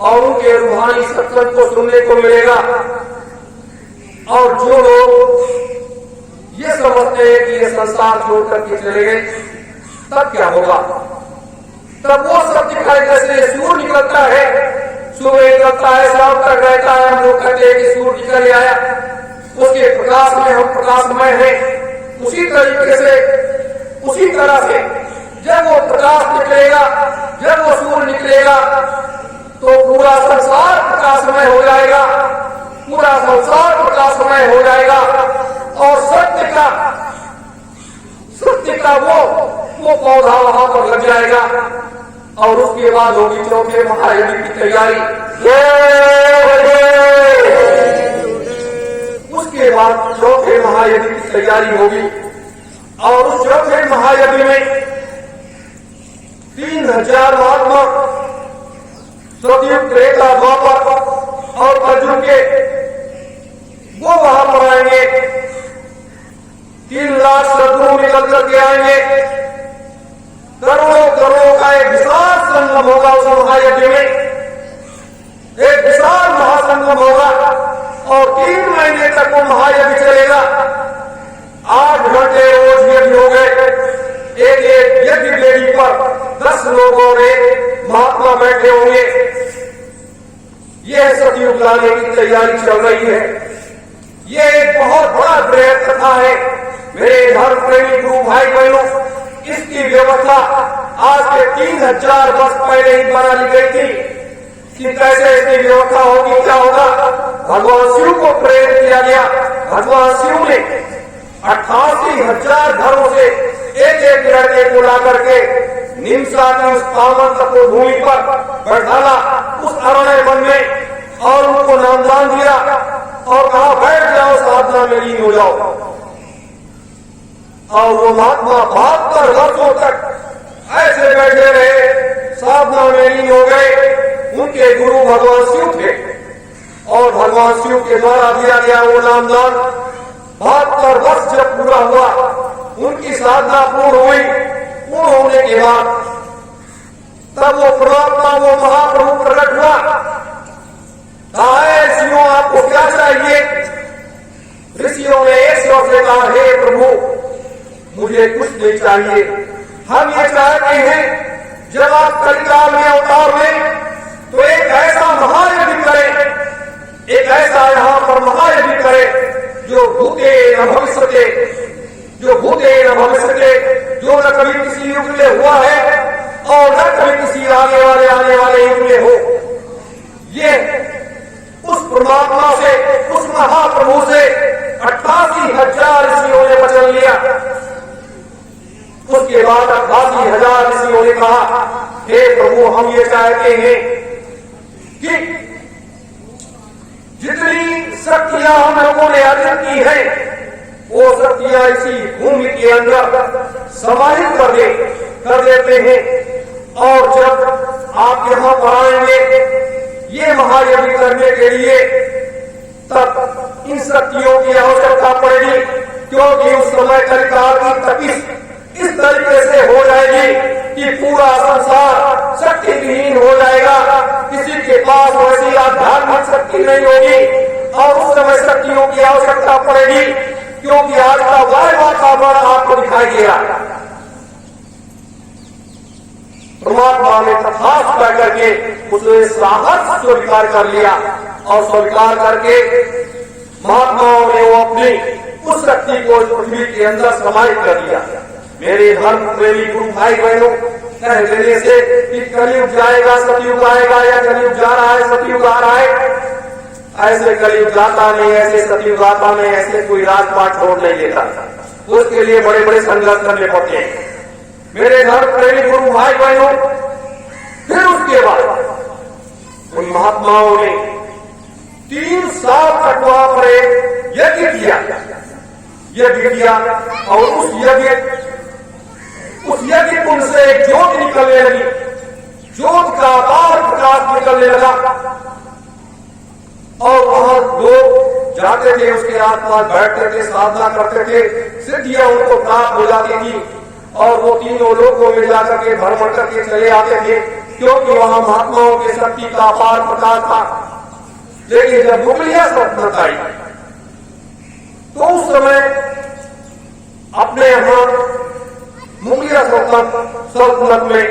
और उनके रूहानी सत्संग को सुनने को मिलेगा। और जो लोग ये समझते हैं कि ये संसार छोड़कर के चले गए, तब क्या होगा? तब वो सब दिखाई, जैसे सूर्य निकलता है, सुबह निकलता है, शाम तक रहता है, हम लोग कहते हैं कि सूर्य निकल आया, उसके प्रकाश में हम प्रकाशमय हैं। उसी तरीके से, उसी तरह से जब वो प्रकाश निकलेगा, जब वो सूर्य निकलेगा, तो पूरा संसार प्रकाशमय हो जाएगा, पूरा संसार प्रकाशमय हो जाएगा। और सत्य का वो पौधा वहां पर लग जाएगा। और उसके बाद होगी चौथे महायुद्ध की तैयारी। उसके बाद चौथे महायुद्ध की तैयारी होगी। और उस चौथे महायुद्ध में 3000 महात्मा सतयुग, त्रेता, द्वापर और कलयुग के वो वहां पर आएंगे। 3 लाख शत्रु निकल करके आएंगे। करोड़ों करोड़ों का एक विशाल संगम होगा। उस महायज्ञ में एक विशाल महासंगम होगा और 3 महीने तक वो महायज्ञ चलेगा। 8 घंटे रोज यज्ञ हो गए। एक यज्ञ वेदी पर 10 लोग और एक महात्मा बैठे होंगे। यह सतयुग लाने की तैयारी चल रही है। यह एक बहुत बड़ा बृहद कथा है मेरे धर्म प्रेमी गुरु भाई बहनों। इसकी व्यवस्था आज के 3000 वर्ष पहले ही बना ली गई थी कि कैसे इसकी व्यवस्था होगी, क्या होगा। भगवान शिव को प्रेरित किया गया। भगवान शिव ने 88,000 घरों से एक लड़के को ला करके निमसा की उस पावन तपोभूमि पर बैठाला, उस अरण्य वन में, और उनको नामदान दिया और कहा बैठ जाओ, साधना में लीन हो जाओ। और वो महात्मा 72 वर्षों तक ऐसे बैठे रहे, साधना में लीन हो गए। उनके गुरु भगवान शिव थे और भगवान शिव के द्वारा दिया गया वो नामदान 72 वर्ष जब पूरा हुआ, उनकी साधना पूर्ण हुई। पूर्ण होने के बाद तब वो परमात्मा, वो महाप्रभु प्रकट हुआ। कहा ऋषियों आपको क्या चाहिए? ऋषियों ने एक स्वर से कहा, हे प्रभु मुझे कुछ नहीं चाहिए, हम ये चाहते हैं जब आप कलिकाल में अवतार में तो एक ऐसा महायज्ञ करें, एक ऐसा यहाँ पर महायज्ञ करें जो भूते न भविष्यते, जो भूते न भविष्यते, जो न कभी किसी युग में हुआ है और न कभी किसी आने वाले युग में हो। ये उस परमात्मा से, उस महाप्रभु से 88,000 ऋषियों ने वचन लिया। उसके बाद 88,000 ऋषियों ने कहा, हे प्रभु हम ये चाहते हैं कि जितनी शक्तियां हम लोगों ने अर्जन की है वो शक्तियां इसी भूमि के अंदर समाहित कर देते हैं। और जब आप यहां पर आएंगे ये महायज्ञ करने के लिए, तब इन शक्तियों की आवश्यकता पड़ेगी, क्योंकि उस समय कलिकाल की तपिश इस तरीके से हो जाएगी कि पूरा संसार शक्ति विहीन हो जाएगा। किसी के पास वैसी आध्यात्मिक शक्ति नहीं होगी और उस समय शक्तियों की आवश्यकता पड़ेगी, क्योंकि आज का वातावरण आपको दिखाई दे रहा है। परमात्मा ने तथास्तु कह करके उसने साहस स्वीकार कर लिया और स्वीकार करके महात्माओं ने वो अपनी उस शक्ति को पृथ्वी के अंदर समाहित कर दिया। मेरे धर्म प्रेमी गुरु भाई बहनों, कह देने से कि कलयुग जाएगा सतयुग आएगा, या कलयुग जा रहा है सतयुग आ रहा है, ऐसे कलयुग जाता नहीं, ऐसे सतयुग आता नहीं, ऐसे कोई राजपाट छोड़ नहीं देता। उसके लिए बड़े बड़े संघर्ष करने पड़ते हैं मेरे धर्म प्रेमी गुरु भाई बहनों। फिर उसके बाद उन महात्माओं ने 3 साल तक वहां पर यज्ञ किया और उस यज्ञ कुंड से एक ज्योत निकलने लगी। ज्योत का अपार प्रकाश निकलने लगा और वहां लोग जाते थे, उसके आसपास बैठते थे, साधना करते थे, सिद्धियां उनको प्राप्त हो जाती थी और वो तीनों लोगों में जाकर के भ्रमण करके चले आते थे। क्योंकि वहां महात्माओं की शक्ति का अपार प्रकाश था। लेकिन जब मुगलिया सल्तनत आई तो उस समय अपने यहां मुगलिया सल्तनत में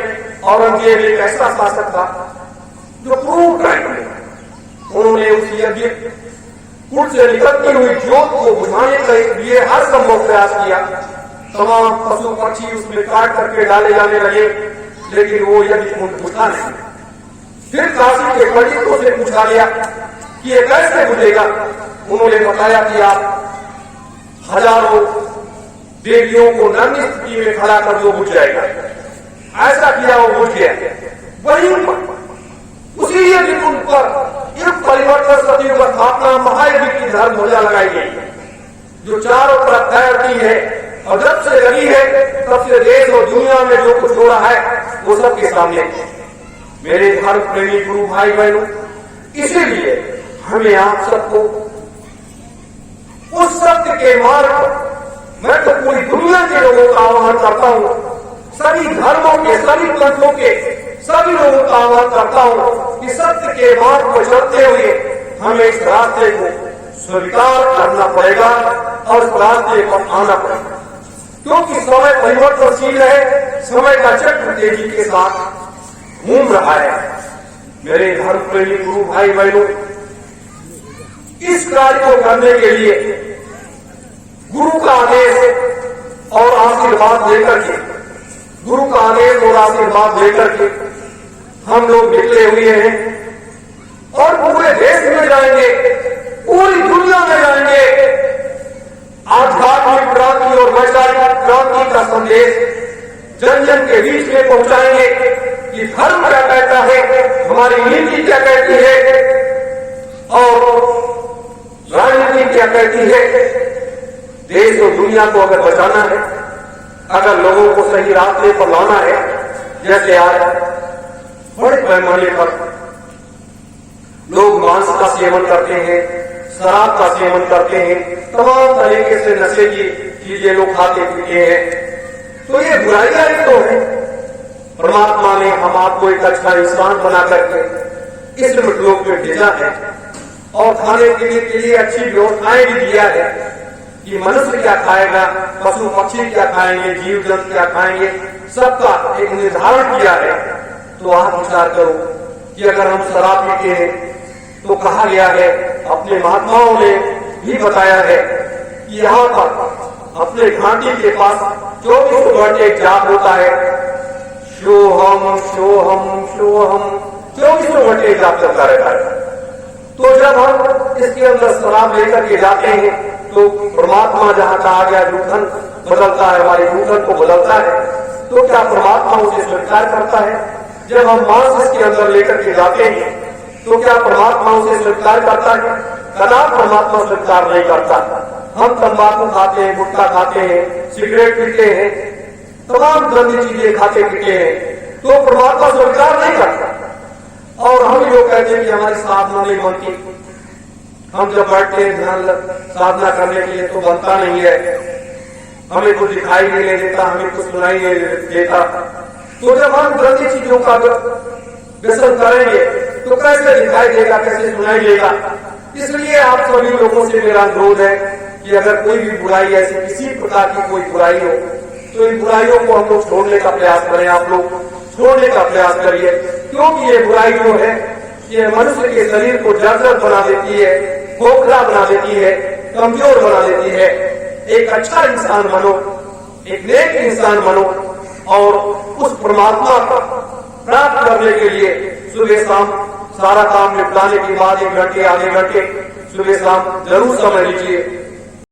औरंगजेब एक ऐसा शासक था जो क्रूर टाइप में उन्होंने उस यज्ञ कुंड से निकलती हुई ज्योत को बुझाने के लिए हर संभव प्रयास किया। तमाम पशु पक्षी उसमें काट करके डाले जाने लगे, लेकिन वो यज्ञ कुंड बुझा नहीं। फिर काशी के पंडितों से पूछा गया कि ये कैसे बुझेगा। उन्होंने बताया कि आप हजारों देवियों को नग्न स्थिति में खड़ा कर दो, बुझ जाएगा। ऐसा किया, वो बुझ गया। वहीं उसी यज्ञ कुंड पर युग परिवर्तन सतयुग स्थापना महायुग की धर्म ध्वजा लगाई गई, जो चारों तरफ फैलती है और जब से लगी है तब से देश और दुनिया में जो कुछ हो रहा है वो सबके सामने। मेरे धर्म प्रेमी गुरु भाई बहनों, इसीलिए हमें आप सबको उस सत्य के मार्ग पर मैं तो पूरी दुनिया के लोगों का आह्वान करता हूं, सभी धर्मों के, सभी पंथों के सभी लोगों का आह्वान करता हूं कि सत्य के मार्ग पर चलते हुए हमें इस रास्ते को स्वीकार करना पड़ेगा और इस रास्ते पर आना पड़ेगा, क्योंकि समय परिवर्तनशील है, समय का चक्र तेजी के साथ घूम रहा है। मेरे धर्म प्रेमी गुरु भाई बहनों, इस कार्य को करने के लिए गुरु का आदेश और आशीर्वाद लेकर के, गुरु का आदेश और आशीर्वाद लेकर के हम लोग निकले हुए हैं और पूरे देश में जाएंगे, पूरी दुनिया में जाएंगे। आध्यात्मिक क्रांति और वैचारिक क्रांति का संदेश जन जन के बीच में पहुंचाएंगे कि धर्म क्या कहता है, हमारी नीति क्या कहती है और राजनीति क्या कहती है। देश और दुनिया को अगर बचाना है, अगर लोगों को सही रास्ते पर लाना है, जैसे आज बड़े पैमाने पर लोग मांस का सेवन करते हैं, शराब का सेवन करते हैं, तमाम तरीके से नशे की चीजें लोग खाते पीते हैं, तो ये बुराइयां ही तो है। परमात्मा ने हम आपको एक अच्छा इंसान बना करके इस लोक में भेजा है और खाने पीने के लिए अच्छी व्यवस्थाएं भी दिया है कि मनुष्य क्या खाएगा, पशु पक्षी क्या खाएंगे, जीव जंतु क्या खाएंगे, सबका एक निर्धारण किया है। तो आप विचार करो कि अगर हम शराब पीते हैं तो कहा गया है, अपने महात्माओं ने भी बताया है कि यहाँ पर अपने घाटी के पास 24 घंटे जाप होता है, शोहम शोहम शोहम, 24 घंटे जाप चलता रहता है। तो जब हम इसके अंदर शराब लेकर के जाते हैं तो परमात्मा जहाँ कहा गया जूठन बदलता है, हमारे जूठन को बदलता है, तो क्या परमात्मा उसे स्वीकार करता है? जब हम मांस इसके अंदर लेकर के जाते हैं तो क्या परमात्मा उसे स्वीकार करता है? कदापि परमात्मा स्वीकार नहीं करता। हम तंबाकू खाते हैं, गुटखा खाते हैं, सिगरेट पीते हैं, तमाम गंदी चीजें खाते पीते हैं, तो परमात्मा स्वीकार नहीं करता। और हम लोग कहते हैं कि हमारी साधना नहीं बनती, हम जब बैठते हैं ध्यान साधना करने के लिए तो बनता नहीं है, हमें कुछ दिखाई नहीं देता, हमें कुछ सुनाई नहीं देता। तो जब हम गंदी चीजों का व्यसन करेंगे तो कैसे दिखाई देगा, कैसे सुनाई देगा? इसलिए आप सभी लोगों से मेरा अनुरोध है कि अगर कोई भी बुराई ऐसी किसी प्रकार की कोई बुराई हो तो इन बुराइयों को हम लोग छोड़ने का प्रयास करें। आप लोग छोड़ने का प्रयास करिए, क्योंकि ये बुराई जो है ये मनुष्य के शरीर को जर्जर बना देती है, खोखला बना देती है, कमजोर बना देती है। एक अच्छा इंसान बनो, एक नेक इंसान बनो और उस परमात्मा को प्राप्त करने के लिए सुबह शाम सारा काम निपटाने के बाद 1 घंटे आधे घंटे सुबह शाम जरूर समय लीजिए।